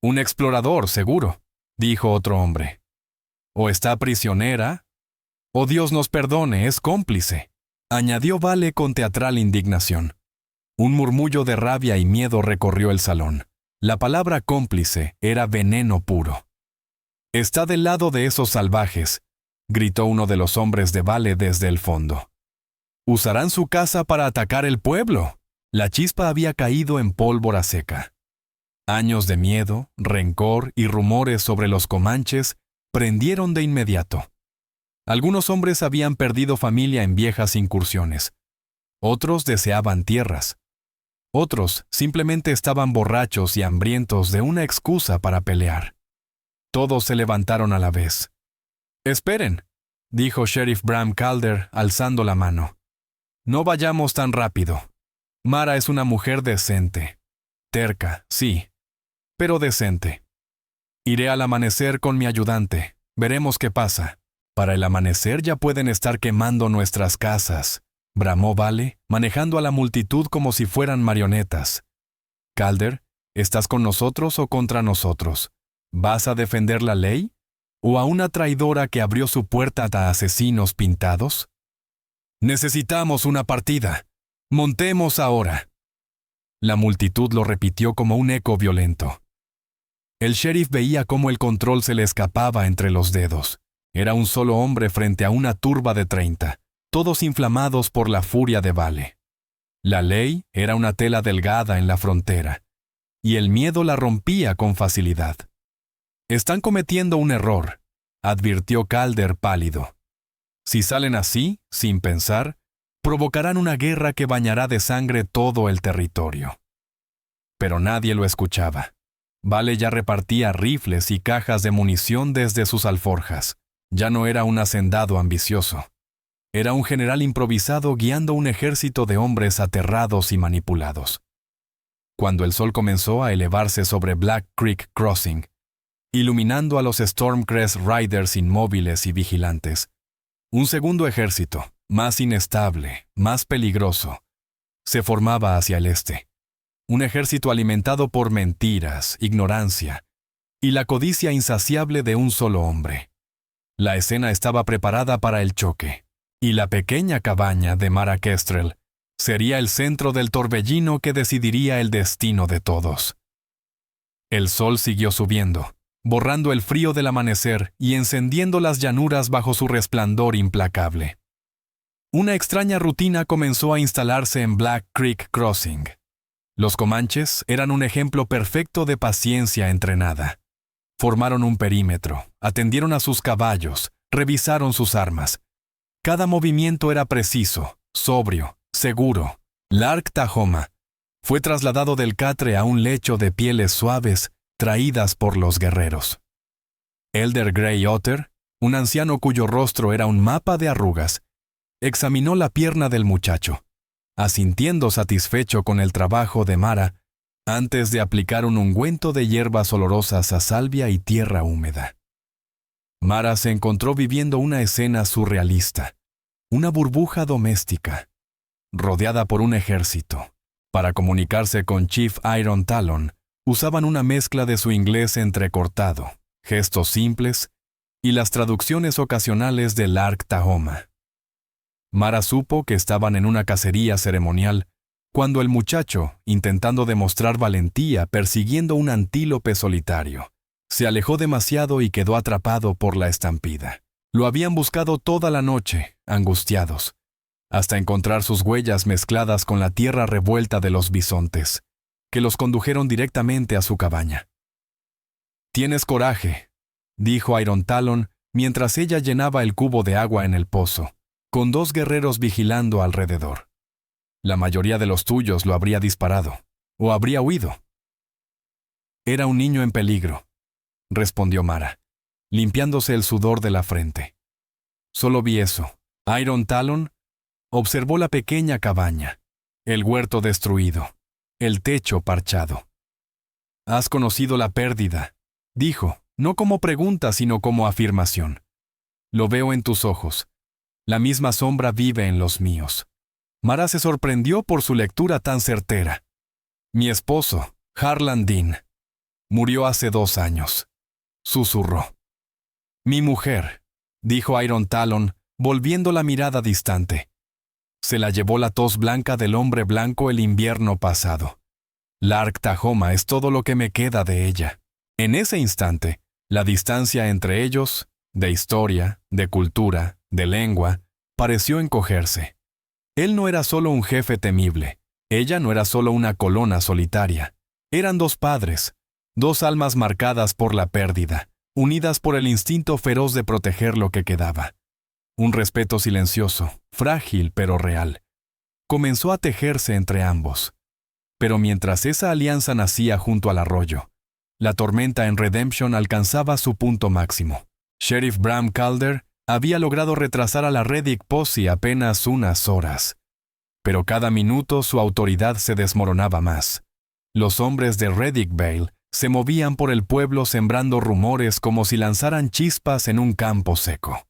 «Un explorador, seguro», dijo otro hombre. «O está prisionera, o Dios nos perdone, es cómplice», añadió Vale con teatral indignación. Un murmullo de rabia y miedo recorrió el salón. La palabra cómplice era veneno puro. «Está del lado de esos salvajes», gritó uno de los hombres de Vale desde el fondo. «Usarán su casa para atacar el pueblo». La chispa había caído en pólvora seca. Años de miedo, rencor y rumores sobre los Comanches prendieron de inmediato. Algunos hombres habían perdido familia en viejas incursiones. Otros deseaban tierras. Otros simplemente estaban borrachos y hambrientos de una excusa para pelear. Todos se levantaron a la vez. «Esperen», dijo Sheriff Bram Calder alzando la mano. «No vayamos tan rápido. Mara es una mujer decente. Terca, sí, pero decente. Iré al amanecer con mi ayudante. Veremos qué pasa. Para el amanecer ya pueden estar quemando nuestras casas», bramó Vale, manejando a la multitud como si fueran marionetas. «Calder, ¿estás con nosotros o contra nosotros? ¿Vas a defender la ley? ¿O a una traidora que abrió su puerta a asesinos pintados?» «Necesitamos una partida. Montemos ahora». La multitud lo repitió como un eco violento. El sheriff veía cómo el control se le escapaba entre los dedos. Era un solo hombre frente a una turba de 30, todos inflamados por la furia de Vale. La ley era una tela delgada en la frontera, y el miedo la rompía con facilidad. «Están cometiendo un error», advirtió Calder pálido. «Si salen así, sin pensar, provocarán una guerra que bañará de sangre todo el territorio». Pero nadie lo escuchaba. Vale ya repartía rifles y cajas de munición desde sus alforjas. Ya no era un hacendado ambicioso. Era un general improvisado guiando un ejército de hombres aterrados y manipulados. Cuando el sol comenzó a elevarse sobre Black Creek Crossing, iluminando a los Stormcrest Riders inmóviles y vigilantes, un segundo ejército, más inestable, más peligroso, se formaba hacia el este. Un ejército alimentado por mentiras, ignorancia y la codicia insaciable de un solo hombre. La escena estaba preparada para el choque, y la pequeña cabaña de Mara Kestrel sería el centro del torbellino que decidiría el destino de todos. El sol siguió subiendo, borrando el frío del amanecer y encendiendo las llanuras bajo su resplandor implacable. Una extraña rutina comenzó a instalarse en Black Creek Crossing. Los Comanches eran un ejemplo perfecto de paciencia entrenada. Formaron un perímetro, atendieron a sus caballos, revisaron sus armas. Cada movimiento era preciso, sobrio, seguro. Lark Tahoma fue trasladado del catre a un lecho de pieles suaves traídas por los guerreros. Elder Grey Otter, un anciano cuyo rostro era un mapa de arrugas, examinó la pierna del muchacho, asintiendo satisfecho con el trabajo de Mara, antes de aplicar un ungüento de hierbas olorosas a salvia y tierra húmeda. Mara se encontró viviendo una escena surrealista, una burbuja doméstica, rodeada por un ejército. Para comunicarse con Chief Iron Talon, usaban una mezcla de su inglés entrecortado, gestos simples y las traducciones ocasionales de Lark Tahoma. Mara supo que estaban en una cacería ceremonial cuando el muchacho, intentando demostrar valentía persiguiendo un antílope solitario, se alejó demasiado y quedó atrapado por la estampida. Lo habían buscado toda la noche, angustiados, hasta encontrar sus huellas mezcladas con la tierra revuelta de los bisontes, que los condujeron directamente a su cabaña. «Tienes coraje», dijo Iron Talon mientras ella llenaba el cubo de agua en el pozo, con 2 guerreros vigilando alrededor. La mayoría de los tuyos lo habría disparado, o habría huido. «Era un niño en peligro», respondió Mara, limpiándose el sudor de la frente. «Solo vi eso». Iron Talon observó la pequeña cabaña, el huerto destruido, el techo parchado. «Has conocido la pérdida», dijo, no como pregunta sino como afirmación. «Lo veo en tus ojos. La misma sombra vive en los míos». Mara se sorprendió por su lectura tan certera. «Mi esposo, Harlan Dean, murió hace 2 años», susurró. «Mi mujer», dijo Iron Talon, volviendo la mirada distante. «Se la llevó la tos blanca del hombre blanco el invierno pasado. Lark Tahoma es todo lo que me queda de ella». En ese instante, la distancia entre ellos, de historia, de cultura, de lengua, pareció encogerse. Él no era solo un jefe temible, ella no era solo una colona solitaria. Eran 2 padres, 2 almas marcadas por la pérdida, unidas por el instinto feroz de proteger lo que quedaba. Un respeto silencioso, frágil pero real, comenzó a tejerse entre ambos. Pero mientras esa alianza nacía junto al arroyo, la tormenta en Redemption alcanzaba su punto máximo. Sheriff Bram Calder había logrado retrasar a la Reddick Posse apenas unas horas. Pero cada minuto su autoridad se desmoronaba más. Los hombres de Reddick Vale se movían por el pueblo sembrando rumores como si lanzaran chispas en un campo seco.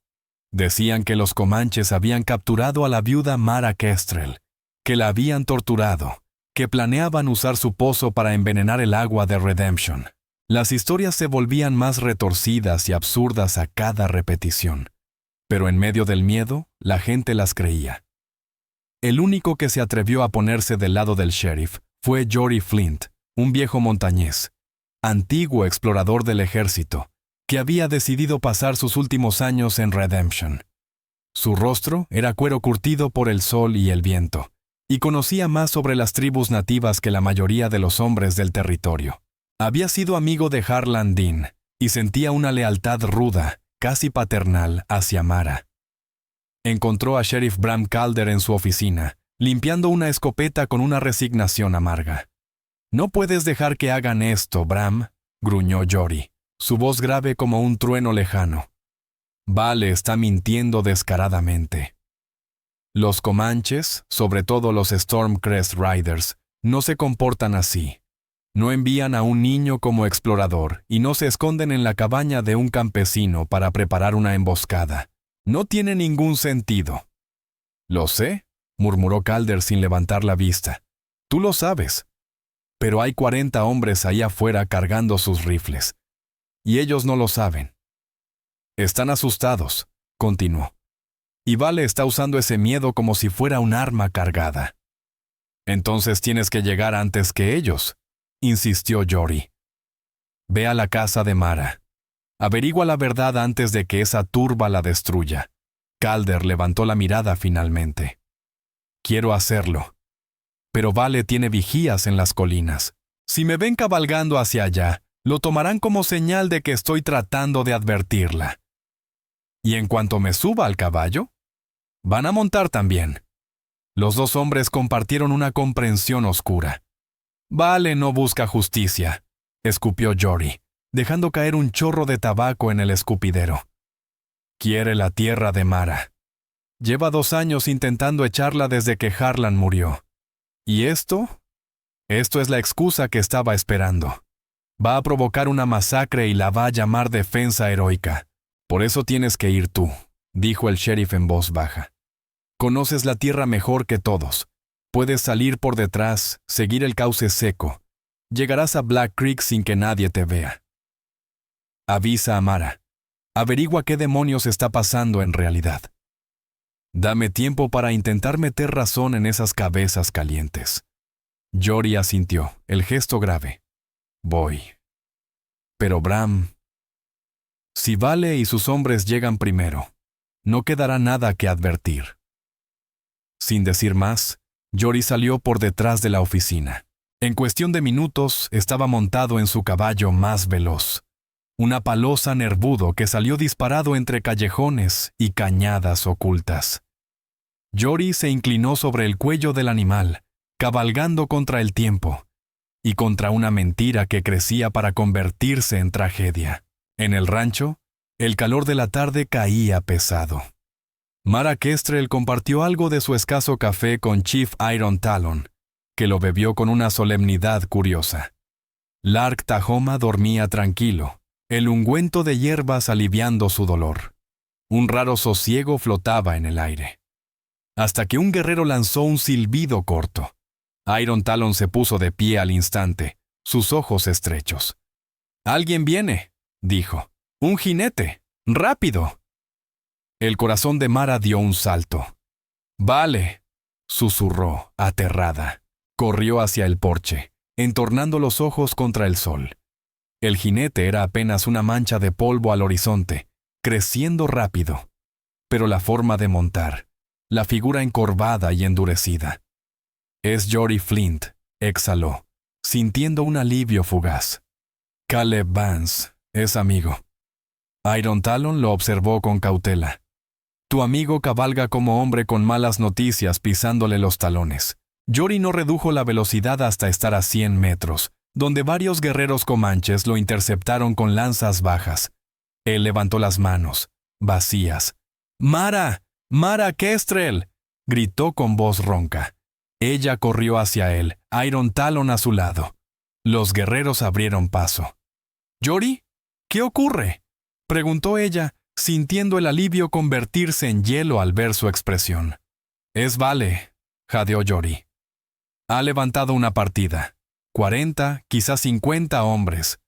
Decían que los comanches habían capturado a la viuda Mara Kestrel, que la habían torturado, que planeaban usar su pozo para envenenar el agua de Redemption. Las historias se volvían más retorcidas y absurdas a cada repetición. Pero en medio del miedo, la gente las creía. El único que se atrevió a ponerse del lado del sheriff fue Jory Flint, un viejo montañés, antiguo explorador del ejército, que había decidido pasar sus últimos años en Redemption. Su rostro era cuero curtido por el sol y el viento, y conocía más sobre las tribus nativas que la mayoría de los hombres del territorio. Había sido amigo de Harlan Dean, y sentía una lealtad ruda, casi paternal, hacia Mara. Encontró a Sheriff Bram Calder en su oficina, limpiando una escopeta con una resignación amarga. «No puedes dejar que hagan esto, Bram», gruñó Jory, su voz grave como un trueno lejano. «Vale está mintiendo descaradamente». Los comanches, sobre todo los Stormcrest Riders, no se comportan así. No envían a un niño como explorador y no se esconden en la cabaña de un campesino para preparar una emboscada. No tiene ningún sentido. «Lo sé», murmuró Calder sin levantar la vista. «Tú lo sabes. Pero hay 40 hombres ahí afuera cargando sus rifles. Y ellos no lo saben». «Están asustados», continuó. «Y Vale está usando ese miedo como si fuera un arma cargada». «Entonces tienes que llegar antes que ellos», insistió Jory. «Ve a la casa de Mara. Averigua la verdad antes de que esa turba la destruya». Calder levantó la mirada finalmente. «Quiero hacerlo. Pero Vale tiene vigías en las colinas. Si me ven cabalgando hacia allá, Lo tomarán como señal de que estoy tratando de advertirla. Y en cuanto me suba al caballo, van a montar también. Los dos hombres compartieron una comprensión oscura. Vale no busca justicia, escupió Jory, dejando caer un chorro de tabaco en el escupidero. Quiere la tierra de Mara. Lleva 2 años intentando echarla desde que Harlan murió. ¿Y esto? Esto es la excusa que estaba esperando. Va a provocar una masacre y la va a llamar defensa heroica. Por eso tienes que ir tú, dijo el sheriff en voz baja. Conoces la tierra mejor que todos. Puedes salir por detrás, seguir el cauce seco. Llegarás a Black Creek sin que nadie te vea. Avisa a Mara. Averigua qué demonios está pasando en realidad. Dame tiempo para intentar meter razón en esas cabezas calientes. Jory asintió, el gesto grave. Voy. Pero Bram... Si Vale y sus hombres llegan primero, no quedará nada que advertir. Sin decir más, Jory salió por detrás de la oficina. En cuestión de minutos, estaba montado en su caballo más veloz. Una palosa nervudo que salió disparado entre callejones y cañadas ocultas. Jory se inclinó sobre el cuello del animal, cabalgando contra el tiempo, y contra una mentira que crecía para convertirse en tragedia. En el rancho, el calor de la tarde caía pesado. Mara Kestrel compartió algo de su escaso café con Chief Iron Talon, que lo bebió con una solemnidad curiosa. Lark Tahoma dormía tranquilo, el ungüento de hierbas aliviando su dolor. Un raro sosiego flotaba en el aire. Hasta que un guerrero lanzó un silbido corto. Iron Talon se puso de pie al instante, sus ojos estrechos. «¡Alguien viene!», dijo. «¡Un jinete! ¡Rápido!». El corazón de Mara dio un salto. «Vale», susurró, aterrada. Corrió hacia el porche, entornando los ojos contra el sol. El jinete era apenas una mancha de polvo al horizonte, creciendo rápido. Pero la forma de montar, la figura encorvada y endurecida. «Es Jory Flint», exhaló, sintiendo un alivio fugaz. «Caleb Vance es amigo». Iron Talon lo observó con cautela. «Tu amigo cabalga como hombre con malas noticias pisándole los talones». Jory no redujo la velocidad hasta estar a 100 metros, donde varios guerreros comanches lo interceptaron con lanzas bajas. Él levantó las manos, vacías. «¡Mara! ¡Mara Kestrel!», gritó con voz ronca. Ella corrió hacia él, Iron Talon a su lado. Los guerreros abrieron paso. «¿Jory? ¿Qué ocurre?», preguntó ella, sintiendo el alivio convertirse en hielo al ver su expresión. «Es Vale», jadeó Jory. «Ha levantado una partida. 40, quizás 50 hombres.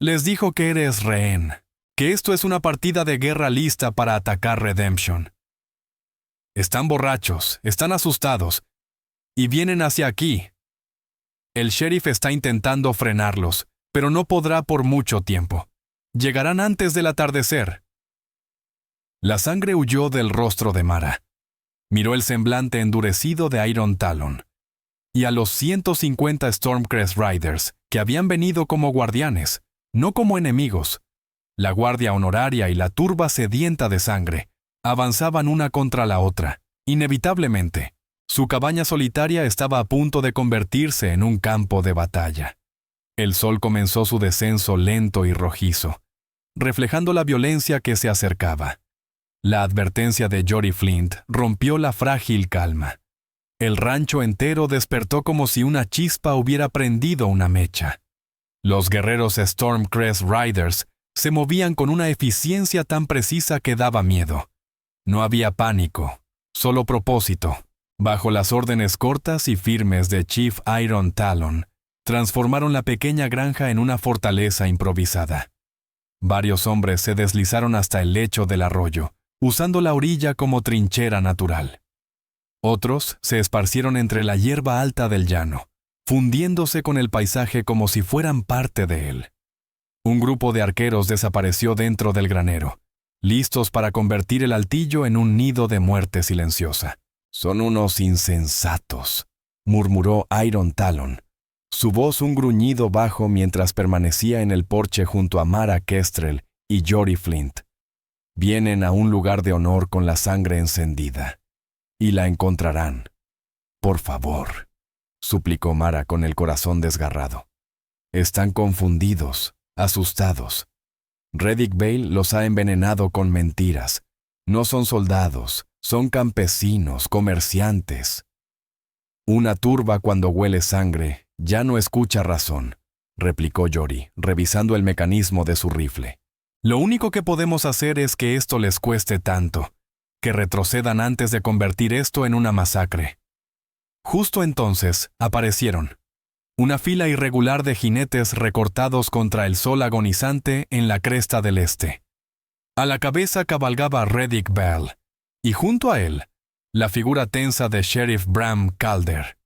Les dijo que eres rehén, que esto es una partida de guerra lista para atacar Redemption. Están borrachos, están asustados, y vienen hacia aquí. El sheriff está intentando frenarlos, pero no podrá por mucho tiempo. Llegarán antes del atardecer». La sangre huyó del rostro de Mara. Miró el semblante endurecido de Iron Talon, y a los 150 Stormcrest Riders, que habían venido como guardianes, no como enemigos. La guardia honoraria y la turba sedienta de sangre avanzaban una contra la otra, inevitablemente. Su cabaña solitaria estaba a punto de convertirse en un campo de batalla. El sol comenzó su descenso lento y rojizo, reflejando la violencia que se acercaba. La advertencia de Jory Flint rompió la frágil calma. El rancho entero despertó como si una chispa hubiera prendido una mecha. Los guerreros Stormcrest Riders se movían con una eficiencia tan precisa que daba miedo. No había pánico, solo propósito. Bajo las órdenes cortas y firmes de Chief Iron Talon, transformaron la pequeña granja en una fortaleza improvisada. Varios hombres se deslizaron hasta el lecho del arroyo, usando la orilla como trinchera natural. Otros se esparcieron entre la hierba alta del llano, fundiéndose con el paisaje como si fueran parte de él. Un grupo de arqueros desapareció dentro del granero, listos para convertir el altillo en un nido de muerte silenciosa. «Son unos insensatos», murmuró Iron Talon. Su voz un gruñido bajo mientras permanecía en el porche junto a Mara Kestrel y Jory Flint. Vienen a un lugar de honor con la sangre encendida. Y la encontrarán. Por favor, suplicó Mara con el corazón desgarrado. Están confundidos, asustados. Reddick Vale los ha envenenado con mentiras. No son soldados, son campesinos, comerciantes. Una turba cuando huele sangre ya no escucha razón, replicó Jory, revisando el mecanismo de su rifle. Lo único que podemos hacer es que esto les cueste tanto, que retrocedan antes de convertir esto en una masacre. Justo entonces aparecieron. Una fila irregular de jinetes recortados contra el sol agonizante en la cresta del este. A la cabeza cabalgaba Reddick Vale, y junto a él, la figura tensa de Sheriff Bram Calder.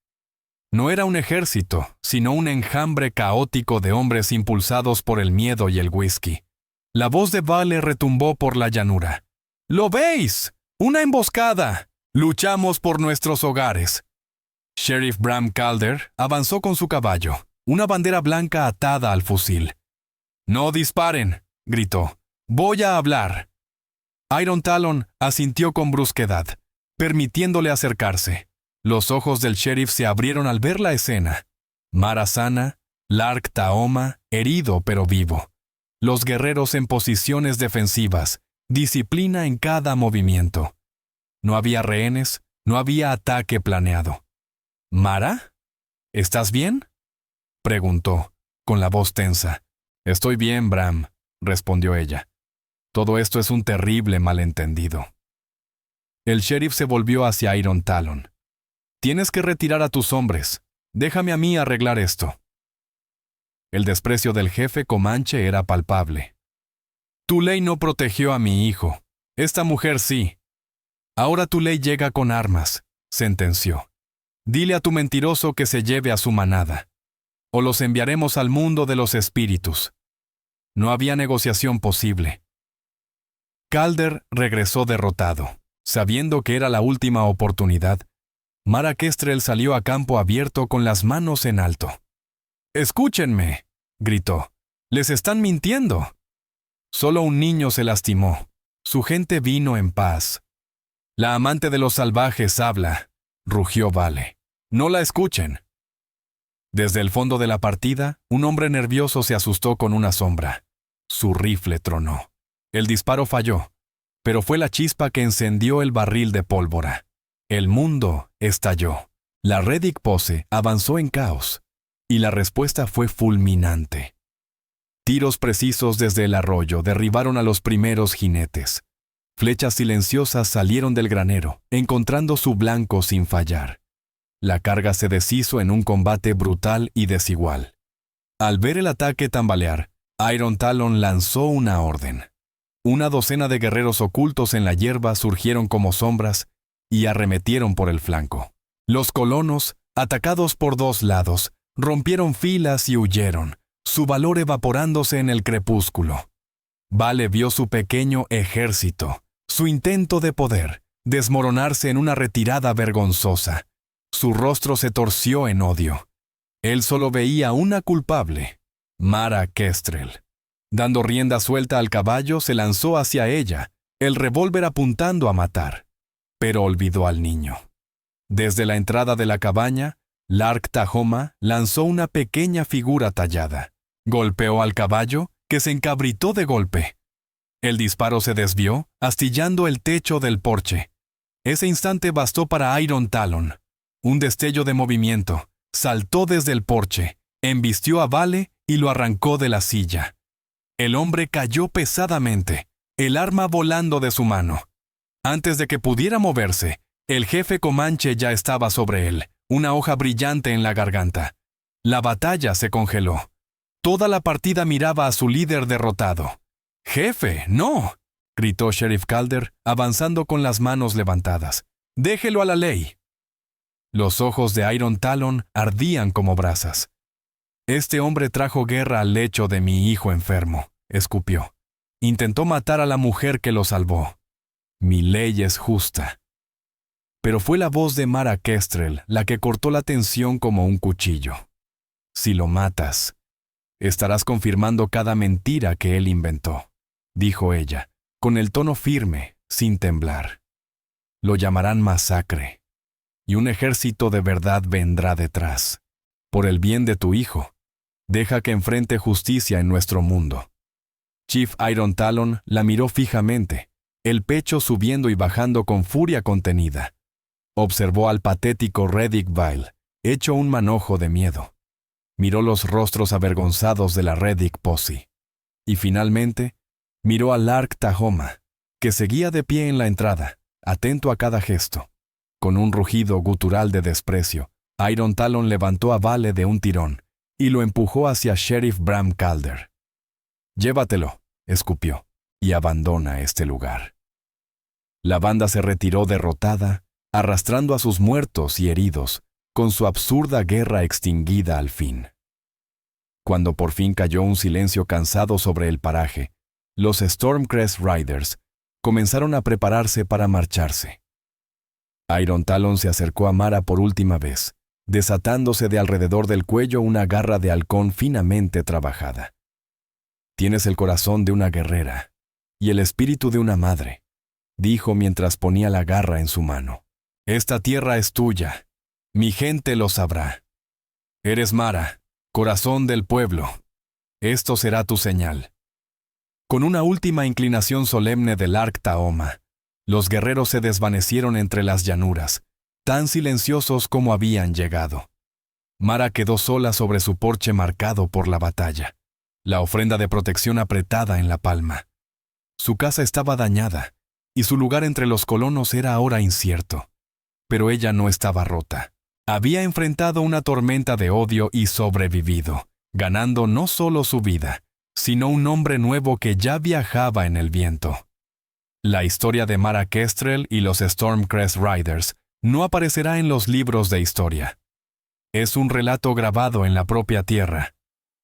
No era un ejército, sino un enjambre caótico de hombres impulsados por el miedo y el whisky. La voz de Vale retumbó por la llanura. «¿Lo veis? ¡Una emboscada! ¡Luchamos por nuestros hogares!» Sheriff Bram Calder avanzó con su caballo, una bandera blanca atada al fusil. «¡No disparen!», gritó. «¡Voy a hablar!». Iron Talon asintió con brusquedad, permitiéndole acercarse. Los ojos del sheriff se abrieron al ver la escena. Mara sana, Lark Taoma, herido pero vivo. Los guerreros en posiciones defensivas, disciplina en cada movimiento. No había rehenes, no había ataque planeado. «¿Mara? ¿Estás bien?», preguntó, con la voz tensa. «Estoy bien, Bram», respondió ella. «Todo esto es un terrible malentendido». El sheriff se volvió hacia Iron Talon. «Tienes que retirar a tus hombres. Déjame a mí arreglar esto». El desprecio del jefe comanche era palpable. «Tu ley no protegió a mi hijo. Esta mujer sí. Ahora tu ley llega con armas», sentenció. «Dile a tu mentiroso que se lleve a su manada, o los enviaremos al mundo de los espíritus». No había negociación posible. Calder regresó derrotado, sabiendo que era la última oportunidad. Mara Kestrel salió a campo abierto con las manos en alto. «¡Escúchenme!», gritó. «Les están mintiendo». Solo un niño se lastimó. Su gente vino en paz. «La amante de los salvajes habla», rugió Vale. «No la escuchen». Desde el fondo de la partida, un hombre nervioso se asustó con una sombra. Su rifle tronó. El disparo falló, pero fue la chispa que encendió el barril de pólvora. El mundo estalló. La Reddick Pose avanzó en caos, y la respuesta fue fulminante. Tiros precisos desde el arroyo derribaron a los primeros jinetes. Flechas silenciosas salieron del granero, encontrando su blanco sin fallar. La carga se deshizo en un combate brutal y desigual. Al ver el ataque tambalear, Iron Talon lanzó una orden. Una docena de guerreros ocultos en la hierba surgieron como sombras y arremetieron por el flanco. Los colonos, atacados por dos lados, rompieron filas y huyeron, su valor evaporándose en el crepúsculo. Vale vio su pequeño ejército, su intento de poder, desmoronarse en una retirada vergonzosa. Su rostro se torció en odio. Él solo veía una culpable, Mara Kestrel. Dando rienda suelta al caballo, se lanzó hacia ella, el revólver apuntando a matar. Pero olvidó al niño. Desde la entrada de la cabaña, Lark Tahoma lanzó una pequeña figura tallada. Golpeó al caballo, que se encabritó de golpe. El disparo se desvió, astillando el techo del porche. Ese instante bastó para Iron Talon. Un destello de movimiento. Saltó desde el porche, embistió a Vale y lo arrancó de la silla. El hombre cayó pesadamente, el arma volando de su mano. Antes de que pudiera moverse, el jefe comanche ya estaba sobre él, una hoja brillante en la garganta. La batalla se congeló. Toda la partida miraba a su líder derrotado. «¡Jefe, no!», gritó Sheriff Calder, avanzando con las manos levantadas. «Déjelo a la ley». Los ojos de Iron Talon ardían como brasas. «Este hombre trajo guerra al lecho de mi hijo enfermo», escupió. «Intentó matar a la mujer que lo salvó. Mi ley es justa». Pero fue la voz de Mara Kestrel la que cortó la tensión como un cuchillo. Si lo matas, estarás confirmando cada mentira que él inventó, dijo ella, con el tono firme, sin temblar. Lo llamarán masacre, y un ejército de verdad vendrá detrás. Por el bien de tu hijo, deja que enfrente justicia en nuestro mundo. Chief Iron Talon la miró fijamente, el pecho subiendo y bajando con furia contenida. Observó al patético Reddick Vile, hecho un manojo de miedo. Miró los rostros avergonzados de la Reddick Posse. Y finalmente, miró a Lark Tahoma, que seguía de pie en la entrada, atento a cada gesto. Con un rugido gutural de desprecio, Iron Talon levantó a Vale de un tirón y lo empujó hacia Sheriff Bram Calder. «Llévatelo», escupió, «y abandona este lugar». La banda se retiró derrotada, arrastrando a sus muertos y heridos, con su absurda guerra extinguida al fin. Cuando por fin cayó un silencio cansado sobre el paraje, los Stormcrest Riders comenzaron a prepararse para marcharse. Iron Talon se acercó a Mara por última vez, desatándose de alrededor del cuello una garra de halcón finamente trabajada. «Tienes el corazón de una guerrera y el espíritu de una madre», dijo mientras ponía la garra en su mano. «Esta tierra es tuya. Mi gente lo sabrá. Eres Mara, corazón del pueblo. Esto será tu señal». Con una última inclinación solemne del Lark Tahoma, los guerreros se desvanecieron entre las llanuras, tan silenciosos como habían llegado. Mara quedó sola sobre su porche marcado por la batalla, la ofrenda de protección apretada en la palma. Su casa estaba dañada, y su lugar entre los colonos era ahora incierto. Pero ella no estaba rota. Había enfrentado una tormenta de odio y sobrevivido, ganando no solo su vida, sino un nombre nuevo que ya viajaba en el viento. La historia de Mara Kestrel y los Stormcrest Riders no aparecerá en los libros de historia. Es un relato grabado en la propia tierra,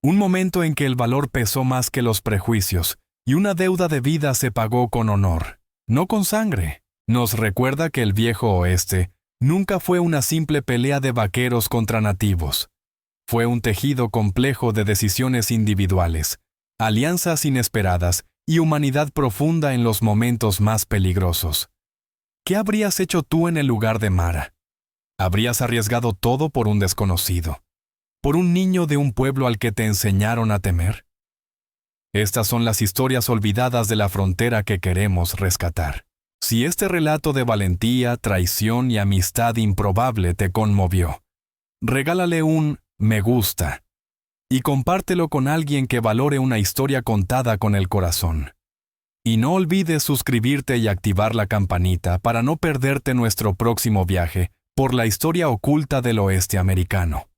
un momento en que el valor pesó más que los prejuicios y una deuda de vida se pagó con honor, no con sangre. Nos recuerda que el viejo oeste nunca fue una simple pelea de vaqueros contra nativos. Fue un tejido complejo de decisiones individuales, alianzas inesperadas y humanidad profunda en los momentos más peligrosos. ¿Qué habrías hecho tú en el lugar de Mara? ¿Habrías arriesgado todo por un desconocido? ¿Por un niño de un pueblo al que te enseñaron a temer? Estas son las historias olvidadas de la frontera que queremos rescatar. Si este relato de valentía, traición y amistad improbable te conmovió, regálale un me gusta y compártelo con alguien que valore una historia contada con el corazón. Y no olvides suscribirte y activar la campanita para no perderte nuestro próximo viaje por la historia oculta del oeste americano.